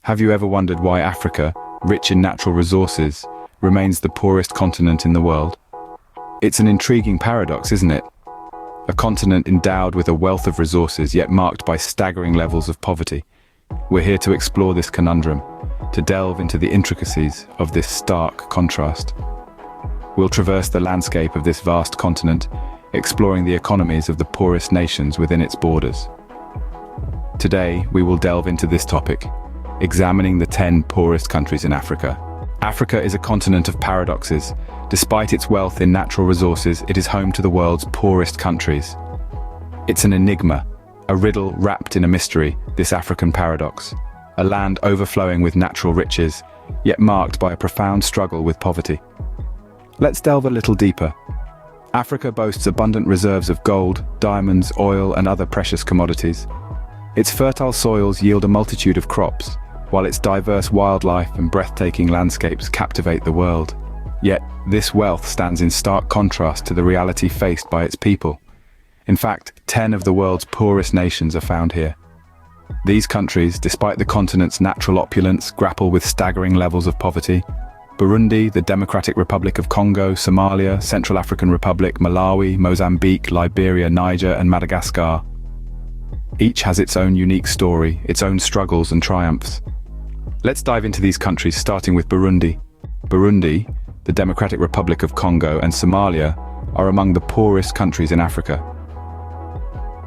Have you ever wondered why Africa, rich in natural resources, remains the poorest continent in the world? It's an intriguing paradox, isn't it? A continent endowed with a wealth of resources, yet marked by staggering levels of poverty. We're here to explore this conundrum, to delve into the intricacies of this stark contrast. We'll traverse the landscape of this vast continent, exploring the economies of the poorest nations within its borders. Today, we will delve into this topic, examining the 10 poorest countries in Africa. Africa is a continent of paradoxes. Despite its wealth in natural resources, it is home to the world's poorest countries. It's an enigma, a riddle wrapped in a mystery, this African paradox. A land overflowing with natural riches, yet marked by a profound struggle with poverty. Let's delve a little deeper. Africa boasts abundant reserves of gold, diamonds, oil, and other precious commodities. Its fertile soils yield a multitude of crops, while its diverse wildlife and breathtaking landscapes captivate the world. Yet, this wealth stands in stark contrast to the reality faced by its people. In fact, 10 of the world's poorest nations are found here. These countries, despite the continent's natural opulence, grapple with staggering levels of poverty. Burundi, the Democratic Republic of Congo, Somalia, Central African Republic, Malawi, Mozambique, Liberia, Niger, and Madagascar. Each has its own unique story, its own struggles and triumphs. Let's dive into these countries, starting with Burundi. Burundi, the Democratic Republic of Congo, and Somalia are among the poorest countries in Africa.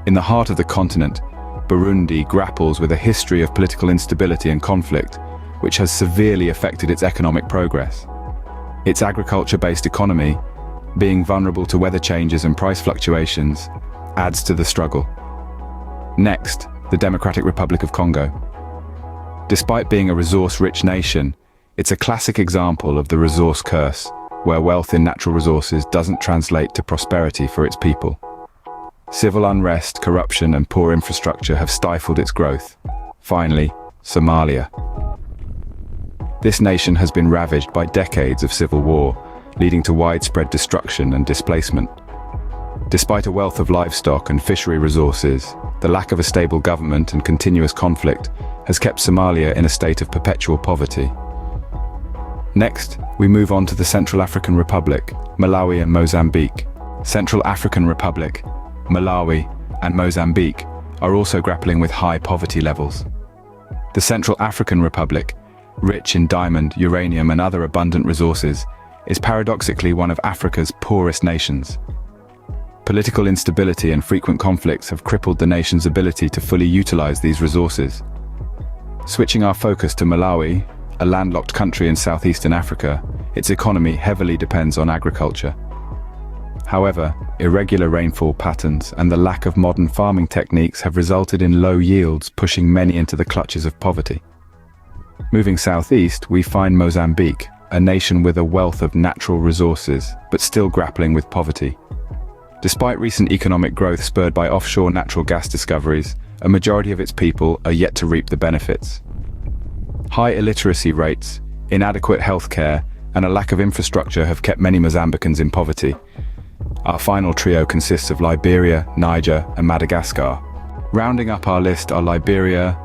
In the heart of the continent, Burundi grapples with a history of political instability and conflict, which has severely affected its economic progress. Its agriculture-based economy, being vulnerable to weather changes and price fluctuations, adds to the struggle. Next, the Democratic Republic of Congo. Despite being a resource-rich nation, it's a classic example of the resource curse, where wealth in natural resources doesn't translate to prosperity for its people. Civil unrest, corruption, and poor infrastructure have stifled its growth. Finally, Somalia. This nation has been ravaged by decades of civil war, leading to widespread destruction and displacement. Despite a wealth of livestock and fishery resources, the lack of a stable government and continuous conflict has kept Somalia in a state of perpetual poverty. Next, we move on to the Central African Republic, Malawi and Mozambique. Central African Republic, Malawi, and Mozambique are also grappling with high poverty levels. The Central African Republic, rich in diamond, uranium, and other abundant resources, is paradoxically one of Africa's poorest nations. Political instability and frequent conflicts have crippled the nation's ability to fully utilize these resources. Switching our focus to Malawi, a landlocked country in southeastern Africa, its economy heavily depends on agriculture. However, irregular rainfall patterns and the lack of modern farming techniques have resulted in low yields, pushing many into the clutches of poverty. Moving southeast, we find Mozambique, a nation with a wealth of natural resources, but still grappling with poverty. Despite recent economic growth spurred by offshore natural gas discoveries, a majority of its people are yet to reap the benefits. High illiteracy rates, inadequate healthcare, and a lack of infrastructure have kept many Mozambicans in poverty. Our final trio consists of Liberia, Niger, and Madagascar. Rounding up our list are Liberia,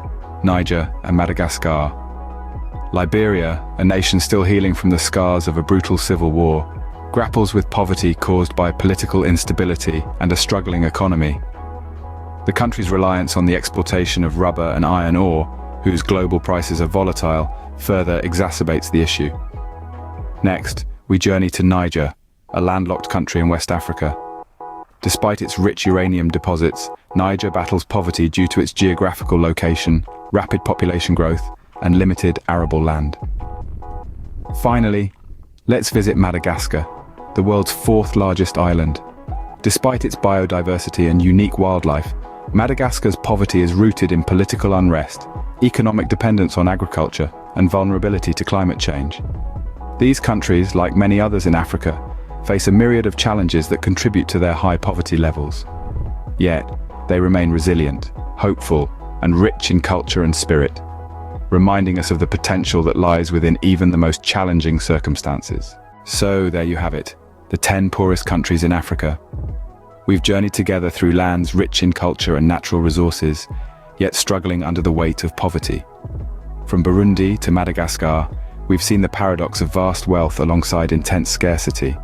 Niger, and Madagascar. Liberia, a nation still healing from the scars of a brutal civil war, grapples with poverty caused by political instability and a struggling economy. The country's reliance on the exploitation of rubber and iron ore, whose global prices are volatile, further exacerbates the issue. Next, we journey to Niger, a landlocked country in West Africa. Despite its rich uranium deposits, Niger battles poverty due to its geographical location, rapid population growth, and limited arable land. Finally, let's visit Madagascar, the world's fourth largest island. Despite its biodiversity and unique wildlife, Madagascar's poverty is rooted in political unrest, economic dependence on agriculture, and vulnerability to climate change. These countries, like many others in Africa, face a myriad of challenges that contribute to their high poverty levels. Yet, they remain resilient, hopeful, and rich in culture and spirit, reminding us of the potential that lies within even the most challenging circumstances. So there you have it, the 10 poorest countries in Africa. We've journeyed together through lands rich in culture and natural resources, yet struggling under the weight of poverty. From Burundi to Madagascar, we've seen the paradox of vast wealth alongside intense scarcity.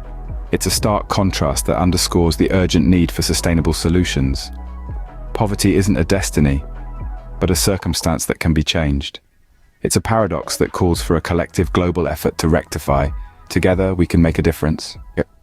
It's a stark contrast that underscores the urgent need for sustainable solutions. Poverty isn't a destiny, but a circumstance that can be changed. It's a paradox that calls for a collective global effort to rectify. Together, we can make a difference.